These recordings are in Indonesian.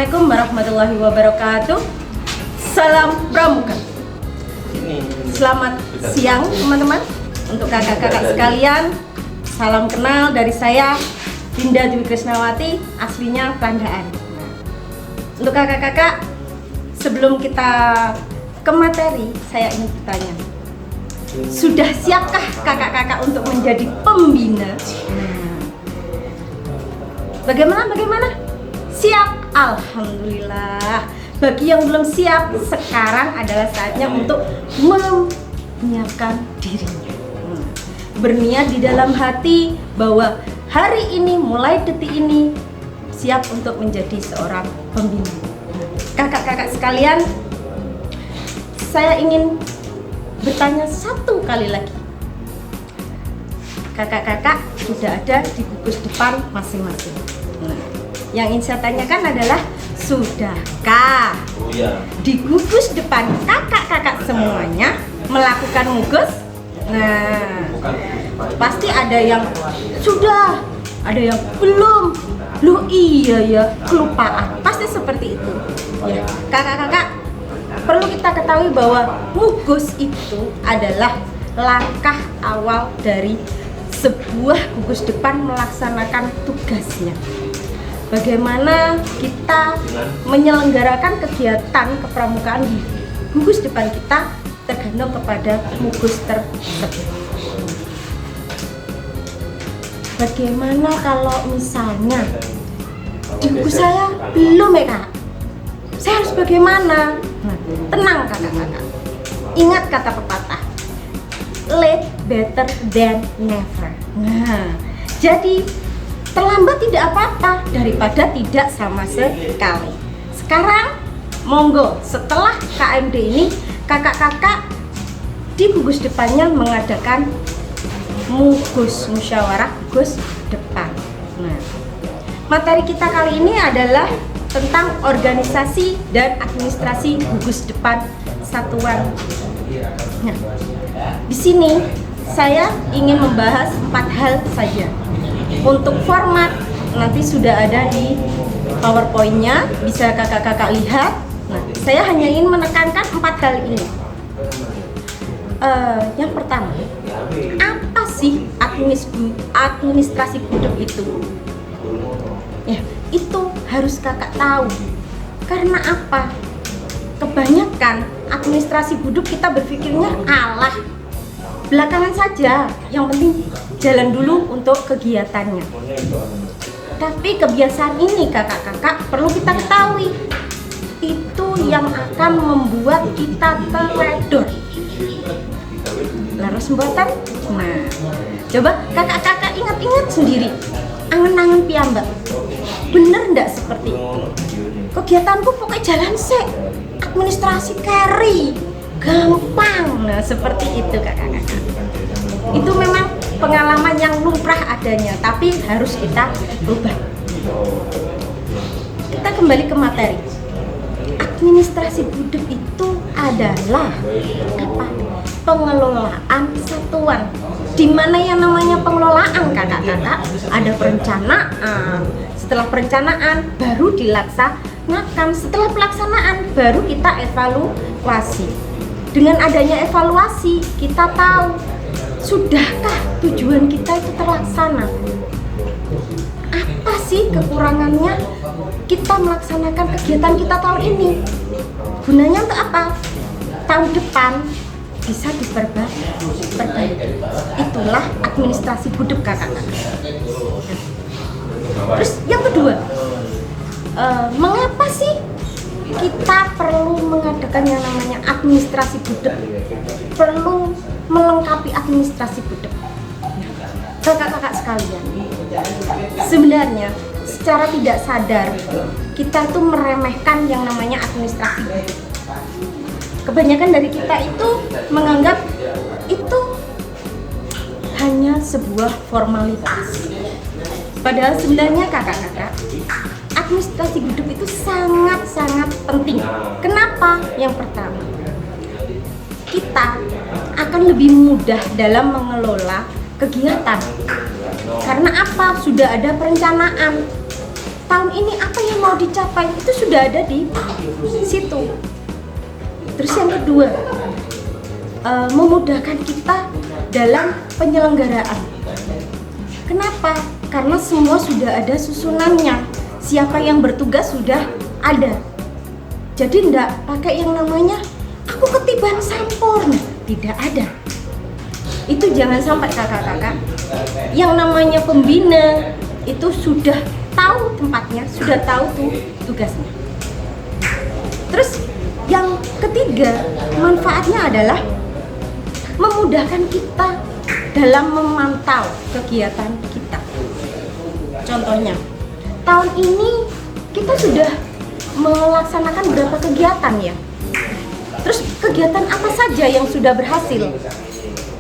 Assalamualaikum warahmatullahi wabarakatuh. Salam Pramuka. Selamat siang teman-teman. Untuk kakak-kakak sekalian, salam kenal dari saya, Dinda Dwi Krisnawati, aslinya Pandaan. Untuk kakak-kakak, sebelum kita ke materi, saya ingin bertanya, sudah siapkah kakak-kakak untuk menjadi pembina? Bagaimana? Siap? Alhamdulillah. Bagi yang belum siap, sekarang adalah saatnya untuk menyiapkan dirinya. Berniat di dalam hati bahwa hari ini, mulai detik ini, siap untuk menjadi seorang pembina. Kakak-kakak sekalian, saya ingin bertanya satu kali lagi. Kakak-kakak sudah ada di gugus depan masing-masing. Yang ingin saya tanyakan adalah, sudahkah di gugus depan kakak-kakak semuanya melakukan mugus? Nah, pasti ada yang sudah, ada yang belum. Loh iya ya, kelupaan. Pasti seperti itu. Ya, kakak-kakak perlu kita ketahui bahwa mugus itu adalah langkah awal dari sebuah gugus depan melaksanakan tugasnya. Bagaimana kita menyelenggarakan kegiatan kepramukaan di gugus depan kita tergantung kepada mugus tersebut. Bagaimana kalau misalnya di gugus saya belum ya kak? Saya harus bagaimana? Nah, tenang kakak-kakak. Ingat kata pepatah, late better than never. Nah, jadi terlambat tidak apa-apa daripada tidak sama sekali. Sekarang monggo, setelah KMD ini kakak-kakak di gugus depannya mengadakan mugus, musyawarah gugus depan. Nah, materi kita kali ini adalah tentang organisasi dan administrasi gugus depan satuan. Nah, di sini saya ingin membahas 4 hal saja. Untuk format nanti sudah ada di PowerPoint-nya, bisa kakak-kakak lihat. Nah, saya hanya ingin menekankan 4 hal ini. Yang pertama, apa sih administrasi gudeg itu? Ya, itu harus kakak tahu. Karena apa? Kebanyakan administrasi gudeg kita berpikirnya alah, belakangan saja, yang penting jalan dulu untuk kegiatannya. Tapi kebiasaan ini kakak-kakak perlu kita ketahui, itu yang akan membuat kita teledor. Laras buatan. Nah, coba kakak-kakak ingat-ingat sendiri, angen-angen piyambak, bener ndak seperti itu? Kegiatanku pokoknya jalan sek, administrasi carry, gampang. Nah, seperti itu kakak-kakak. Itu memang pengalaman yang lumrah adanya, tapi harus kita ubah. Kita kembali ke materi. Administrasi gudeg itu adalah apa? Pengelolaan satuan. Di mana yang namanya pengelolaan kakak-kakak? Ada perencanaan. Setelah perencanaan baru dilaksanakan. Setelah pelaksanaan baru kita evaluasi. Dengan adanya evaluasi, kita tahu sudahkah tujuan kita itu terlaksana. Apa sih kekurangannya kita melaksanakan kegiatan kita tahun ini? Gunanya untuk apa? Tahun depan bisa diperbaiki. Itulah administrasi gudeg kakak-kakak. Terus yang kedua, mengapa sih kita perlu mengadakan yang namanya administrasi gudeg, perlu melengkapi administrasi gudeg? Kakak-kakak sekalian, sebenarnya secara tidak sadar kita tuh meremehkan yang namanya administrasi gudeg. Kebanyakan dari kita itu menganggap itu hanya sebuah formalitas. Padahal sebenarnya kakak-kakak, administrasi gudeg itu sangat-sangat penting. Kenapa? Yang pertama, kita akan lebih mudah dalam mengelola kegiatan. Karena apa? Sudah ada perencanaan. tahun ini apa yang mau dicapai itu sudah ada di situ. Terus yang kedua, memudahkan kita dalam penyelenggaraan. Kenapa? Karena semua sudah ada susunannya. Siapa yang bertugas sudah ada. Jadi enggak pakai yang namanya aku ketiban sampur. Tidak ada. Itu jangan sampai kakak-kakak. Yang namanya pembina itu sudah tahu tempatnya, sudah tahu tuh tugasnya. Terus yang ketiga, manfaatnya adalah memudahkan kita dalam memantau kegiatan kita. Contohnya, tahun ini kita sudah melaksanakan berapa kegiatan ya? Terus kegiatan apa saja yang sudah berhasil?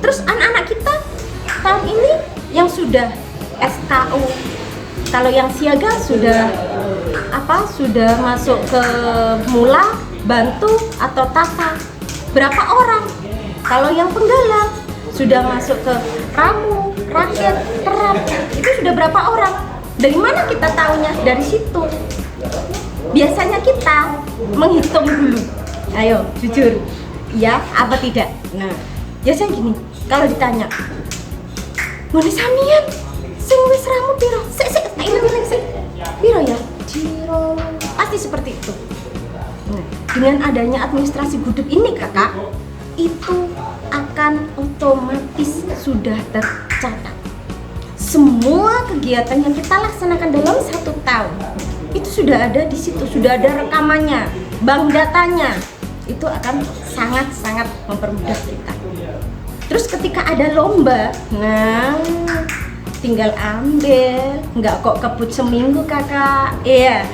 Terus anak-anak kita tahun ini yang sudah SKU, kalau yang siaga sudah sudah masuk ke mula, bantu atau tata, berapa orang? Kalau yang penggalang sudah masuk ke ramu, rakyat, terap, itu sudah berapa orang? Dari mana kita tahunya? Dari situ. Biasanya kita menghitung dulu. Ayo, jujur, ya apa tidak? Nah, biasanya gini, kalau ditanya, "Ngene samian sing wis ramu piro?" Sik tak ilang-ilang sik. Piro ya? Jiro. Pasti seperti itu. Nah, dengan adanya administrasi gudeg ini kakak, itu akan otomatis sudah tercatat. Semua kegiatan yang kita laksanakan dalam 1 tahun itu sudah ada di situ, sudah ada rekamannya, bank datanya. Itu akan sangat-sangat mempermudah kita. Terus ketika ada lomba, nah tinggal ambil, nggak kok kebut seminggu kakak. Iya,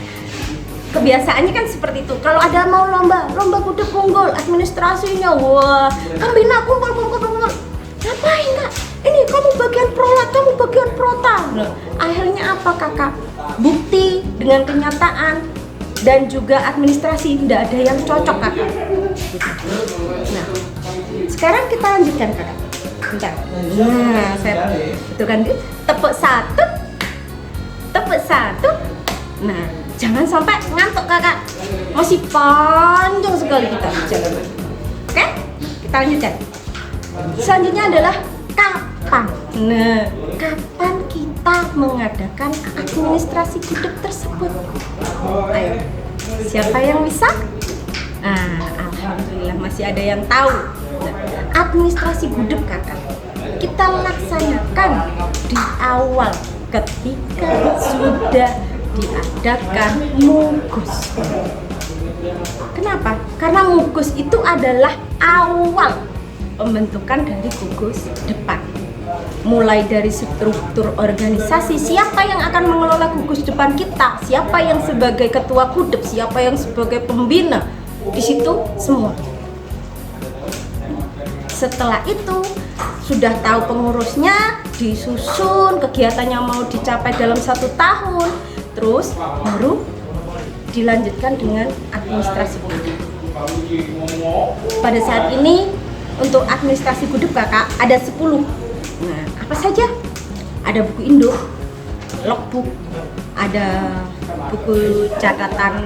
kebiasaannya kan seperti itu. Kalau ada mau lomba gudeg unggul, administrasinya, wah, pembina kumpul. Ngapain kak? Ini kamu bagian prolat, kamu bagian prota. Nah, akhirnya apa kakak? Bukti dengan kenyataan dan juga administrasi tidak ada yang cocok kakak. Nah, sekarang kita lanjutkan kakak. Bentar. Nah, saya betulkan dulu. Tepuk satu. Nah, jangan sampai ngantuk kakak. Masih panjang sekali kita bicara. Oke? Kita lanjutkan. Selanjutnya adalah kapan. Nah, kapan kita mengadakan administrasi gudeg tersebut? Ayo, siapa yang bisa? Nah, alhamdulillah masih ada yang tahu. Nah, administrasi gudeg kakak kita laksanakan di awal ketika sudah diadakan mugus. Kenapa? Karena mugus itu adalah awal pembentukan dari gugus depan. Mulai dari struktur organisasi, siapa yang akan mengelola gugus depan kita, siapa yang sebagai ketua gudeg, siapa yang sebagai pembina, di situ semua. Setelah itu sudah tahu pengurusnya, disusun kegiatannya mau dicapai dalam 1 tahun, terus baru dilanjutkan dengan administrasi gudeg. Pada saat ini untuk administrasi gudeg kakak ada 10. Nah, apa saja? Ada buku induk, logbook, ada buku catatan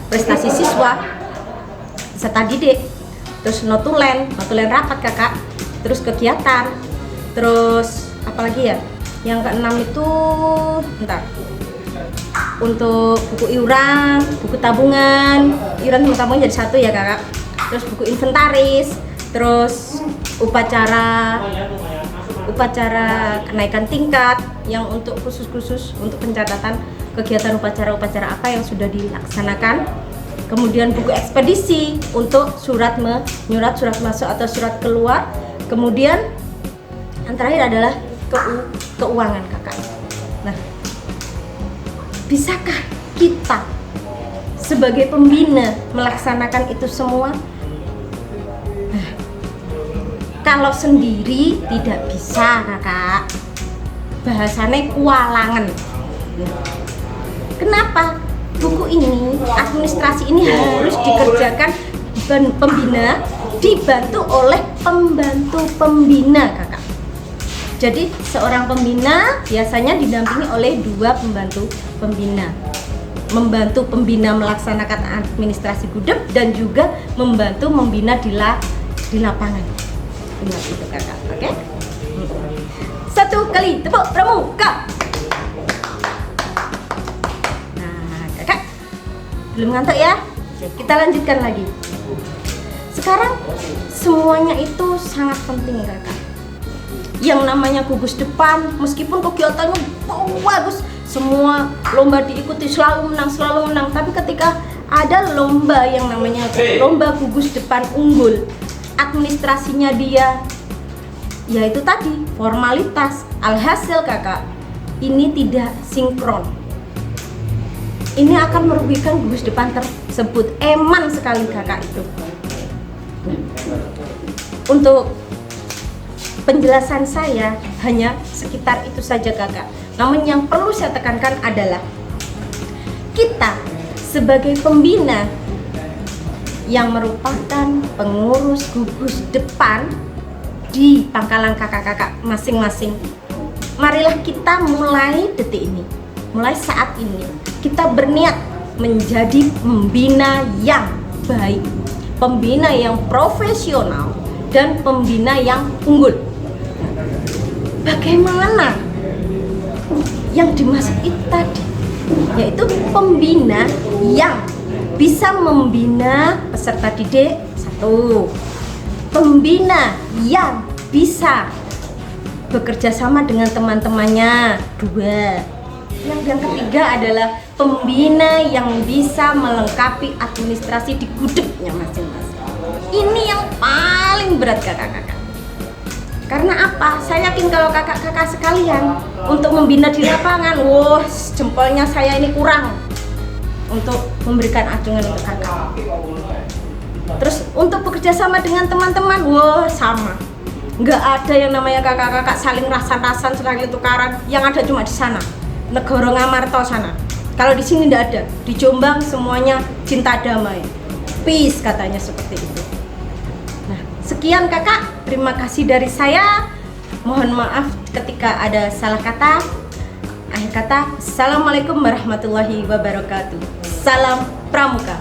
prestasi siswa, peserta didik, terus notulen rapat kakak, terus kegiatan, terus apalagi ya? Yang keenam itu untuk buku iuran, buku tabungan, iuran sama tabungan jadi 1 ya kakak. Terus buku inventaris, terus upacara kenaikan tingkat yang untuk khusus untuk pencatatan kegiatan upacara-upacara apa yang sudah dilaksanakan. Kemudian buku ekspedisi untuk surat masuk atau surat keluar. Kemudian yang terakhir adalah keuangan kakak. Nah, bisakah kita sebagai pembina melaksanakan itu semua? Kalau sendiri tidak bisa kakak, bahasanya kualangan. Kenapa? Buku ini, administrasi ini harus dikerjakan pembina dibantu oleh pembantu pembina kakak. Jadi seorang pembina biasanya didampingi oleh 2 pembantu pembina. Membantu pembina melaksanakan administrasi gudeg dan juga membantu membina di lapangan. Ingat itu kakak, oke? Satu kali tepuk pramuka. Nah kakak, belum ngantuk ya? Oke, kita lanjutkan lagi. Sekarang semuanya itu sangat penting kakak. Yang namanya gugus depan, meskipun kegiatannya bagus, semua lomba diikuti selalu menang, tapi ketika ada lomba yang namanya lomba gugus depan unggul, administrasinya dia ya itu tadi formalitas, alhasil kakak ini tidak sinkron. Ini akan merugikan gugus depan tersebut. Eman sekali kakak itu. Untuk penjelasan saya hanya sekitar itu saja kakak. Namun yang perlu saya tekankan adalah kita sebagai pembina yang merupakan pengurus gugus depan di pangkalan kakak-kakak masing-masing, marilah kita mulai detik ini, mulai saat ini kita berniat menjadi pembina yang baik, pembina yang profesional, dan pembina yang unggul. Bagaimana yang dimaksud itu tadi? Yaitu pembina yang bisa membina peserta didik, 1. Pembina yang bisa bekerja sama dengan teman-temannya, 2. Yang ketiga adalah pembina yang bisa melengkapi administrasi di gudegnya masing-masing. Ini yang paling berat kakak-kakak. Karena apa? Saya yakin kalau kakak-kakak sekalian untuk membina di lapangan, wah jempolnya saya ini kurang untuk memberikan acungan untuk kakak. Terus untuk bekerja sama dengan teman-teman, wah sama. Nggak ada yang namanya kakak-kakak saling rasan-rasan, saling tukaran. Yang ada cuma di sana, Negoro Ngamarto sana. Kalau di sini nggak ada. Di Jombang semuanya cinta damai, peace katanya seperti itu. Nah, sekian kakak. Terima kasih dari saya. Mohon maaf ketika ada salah kata. Akhir kata, assalamualaikum warahmatullahi wabarakatuh. Salam Pramuka.